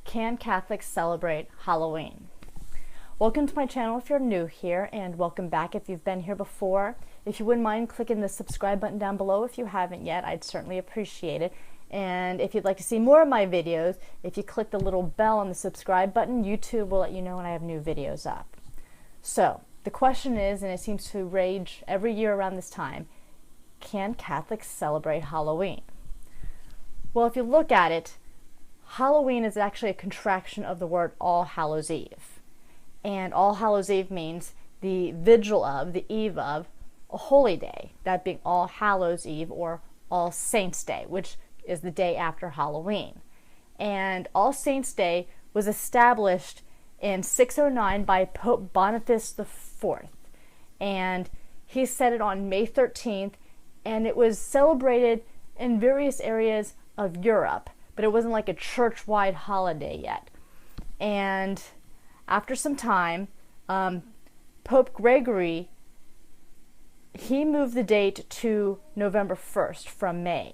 Can Catholics celebrate Halloween? Welcome to my channel if you're new here, and welcome back if you've been here before. If you wouldn't mind clicking the subscribe button down below if you haven't yet, I'd certainly appreciate it. And if you'd like to see more of my videos, if you click the little bell on the subscribe button, YouTube will let you know when I have new videos up. So, the question is, and it seems to rage every year around this time, can Catholics celebrate Halloween? Well, if you look at it, Halloween is actually a contraction of the word All Hallows Eve. And All Hallows Eve means the vigil of, the eve of, a holy day, that being All Hallows Eve or All Saints Day, which is the day after Halloween. And All Saints Day was established in 609 by Pope Boniface IV. And he set it on May 13th, and it was celebrated in various areas of Europe, but it wasn't like a church-wide holiday yet. And after some time, Pope Gregory, he moved the date to November 1st from May.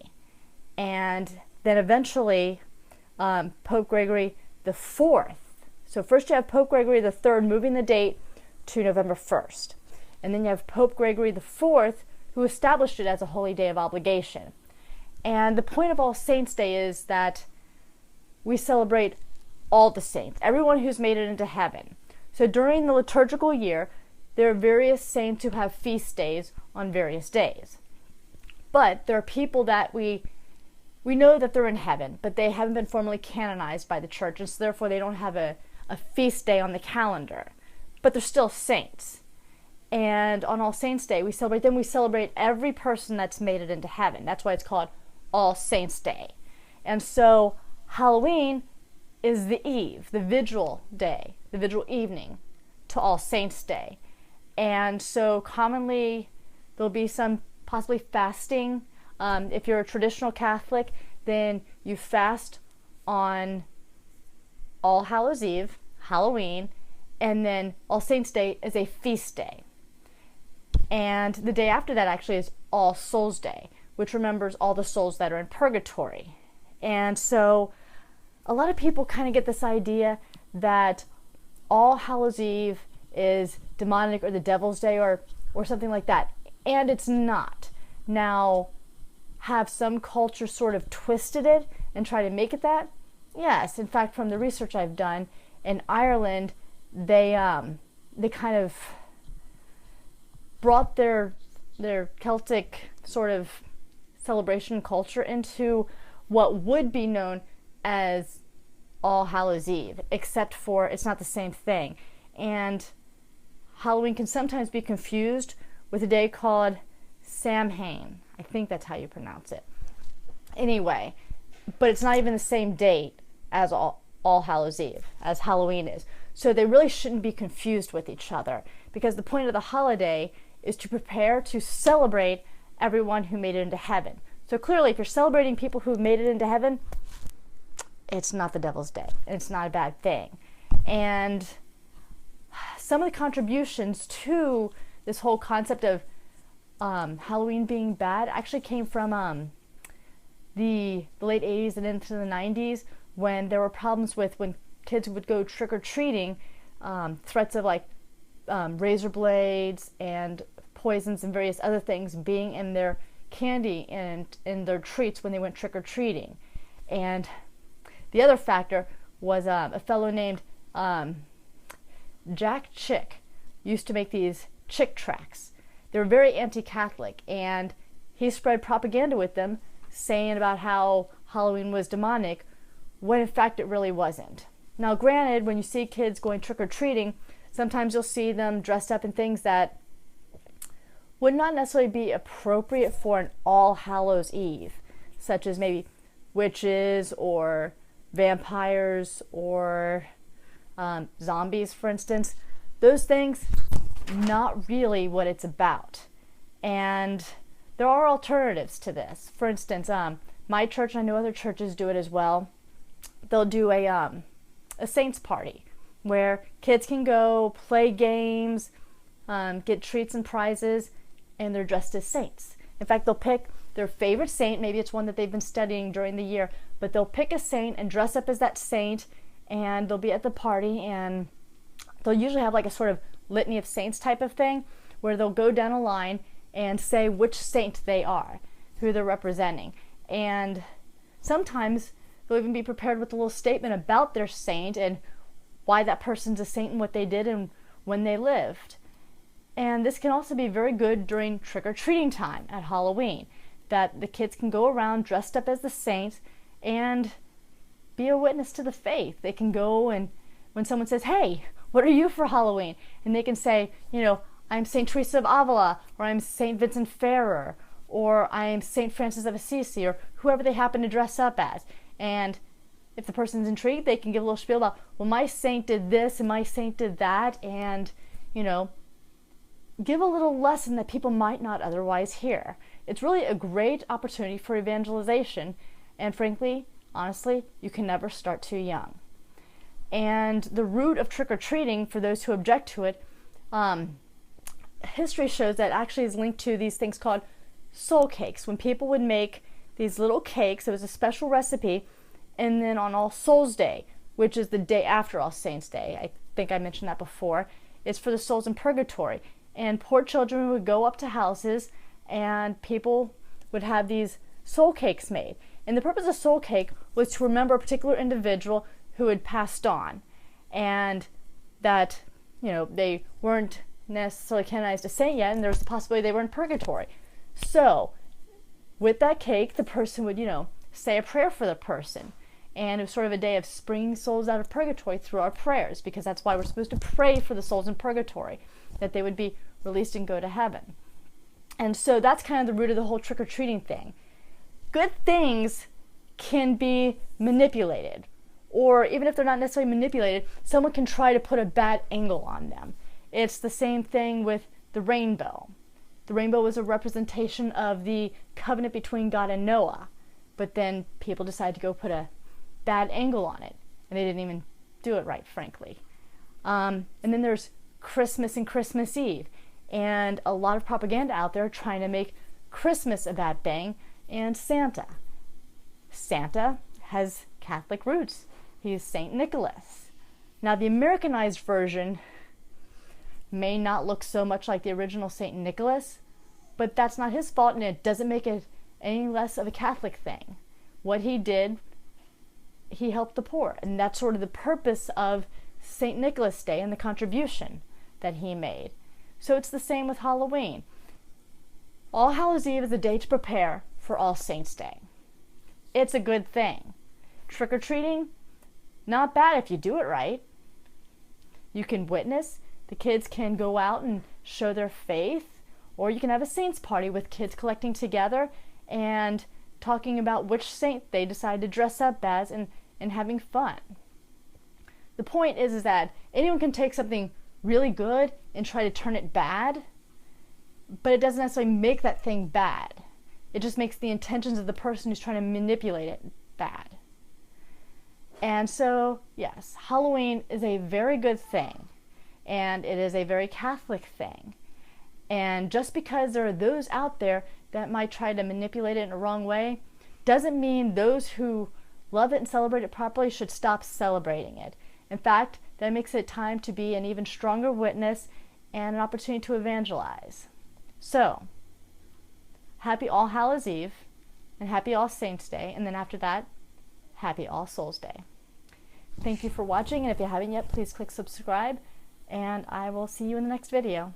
And then eventually, Pope Gregory the IV. So first you have Pope Gregory the III moving the date to November 1st. And then you have Pope Gregory the IV, who established it as a holy day of obligation. And the point of All Saints Day is that we celebrate all the saints, everyone who's made it into heaven. So during the liturgical year, there are various saints who have feast days on various days. But there are people that we know that they're in heaven, but they haven't been formally canonized by the church, and so therefore they don't have a feast day on the calendar. But they're still saints. And on All Saints Day, we celebrate them. We celebrate every person that's made it into heaven. That's why it's called All Saints Day. And so Halloween is the eve, the vigil day, the vigil evening to All Saints Day. And so commonly there'll be some possibly fasting. If you're a traditional Catholic, then you fast on All Hallows Eve, Halloween, and then All Saints Day is a feast day. And the day after that actually is All Souls Day, which remembers all the souls that are in purgatory. And so a lot of people kind of get this idea that All Hallows Eve is demonic or the devil's day or something like that. And it's not. Now, have some culture sort of twisted it and try to make it that? Yes. In fact, from the research I've done, in Ireland, they kind of brought their Celtic sort of celebration culture into what would be known as All Hallows Eve, except for it's not the same thing. And Halloween can sometimes be confused with a day called Samhain. I think that's how you pronounce it. Anyway, but it's not even the same date as All Hallows Eve, as Halloween is. So they really shouldn't be confused with each other, because the point of the holiday is to prepare to celebrate everyone who made it into heaven. So clearly, if you're celebrating people who've made it into heaven, it's not the devil's day, and it's not a bad thing. And some of the contributions to this whole concept of Halloween being bad actually came from the late 80s and into the 90s, when there were problems with when kids would go trick-or-treating, threats of like razor blades and poisons and various other things being in their candy and in their treats when they went trick-or-treating. And the other factor was a fellow named Jack Chick used to make these Chick tracts. They were very anti-Catholic, and he spread propaganda with them saying about how Halloween was demonic, when in fact it really wasn't. Now granted, when you see kids going trick-or-treating, sometimes you'll see them dressed up in things that would not necessarily be appropriate for an All Hallows Eve, such as maybe witches or vampires or zombies, for instance. Those things, not really what it's about. And there are alternatives to this. For instance, my church, and I know other churches do it as well, they'll do a saints party where kids can go play games, get treats and prizes, and they're dressed as saints. In fact, they'll pick their favorite saint, maybe it's one that they've been studying during the year, but they'll pick a saint and dress up as that saint and they'll be at the party, and they'll usually have like a sort of litany of saints type of thing, where they'll go down a line and say which saint they are, who they're representing. And sometimes they'll even be prepared with a little statement about their saint and why that person's a saint and what they did and when they lived. And this can also be very good during trick-or-treating time at Halloween, that the kids can go around dressed up as the saint and be a witness to the faith. They can go, and when someone says, "Hey, what are you for Halloween?" and they can say, "I'm St. Teresa of Avila," or "I'm St. Vincent Ferrer," or "I'm St. Francis of Assisi," or whoever they happen to dress up as. And if the person's intrigued, they can give a little spiel about, "Well, my saint did this and my saint did that," and, give a little lesson that people might not otherwise hear. It's really a great opportunity for evangelization, and frankly, honestly, you can never start too young. And the root of trick-or-treating, for those who object to it, history shows that actually is linked to these things called soul cakes. When people would make these little cakes, it was a special recipe, and then on All Souls Day, which is the day after All Saints Day, I think I mentioned that before, it's for the souls in purgatory. And poor children would go up to houses, and people would have these soul cakes made. And the purpose of soul cake was to remember a particular individual who had passed on, and that, they weren't necessarily canonized a saint yet, and there was the possibility they were in purgatory. So, with that cake, the person would, say a prayer for the person. And it was sort of a day of springing souls out of purgatory through our prayers, because that's why we're supposed to pray for the souls in purgatory, that they would be released and go to heaven. And so that's kind of the root of the whole trick-or-treating thing. Good things can be manipulated, or even if they're not necessarily manipulated, someone can try to put a bad angle on them. It's the same thing with the rainbow. The rainbow was a representation of the covenant between God and Noah, but then people decided to go put a bad angle on it, and they didn't even do it right, frankly. And then there's Christmas and Christmas Eve, and a lot of propaganda out there trying to make Christmas a bad thing, and Santa. Santa has Catholic roots. He's St. Nicholas. Now, the Americanized version may not look so much like the original St. Nicholas, but that's not his fault, and it doesn't make it any less of a Catholic thing. What he did, he helped the poor, and that's sort of the purpose of St. Nicholas Day and the contribution that he made. So it's the same with Halloween. All Hallows Eve is a day to prepare for All Saints Day. It's a good thing. Trick-or-treating, not bad if you do it right. You can witness, the kids can go out and show their faith, or you can have a saints party with kids collecting together and talking about which saint they decide to dress up as, and having fun. The point is that anyone can take something really good and try to turn it bad, but it doesn't necessarily make that thing bad. It just makes the intentions of the person who's trying to manipulate it bad. And so, yes, Halloween is a very good thing, and it is a very Catholic thing. And just because there are those out there that might try to manipulate it in a wrong way, doesn't mean those who love it and celebrate it properly should stop celebrating it. In fact, that makes it time to be an even stronger witness and an opportunity to evangelize. So, happy All Hallows Eve, and happy All Saints Day, and then after that, happy All Souls Day. Thank you for watching, and if you haven't yet, please click subscribe, and I will see you in the next video.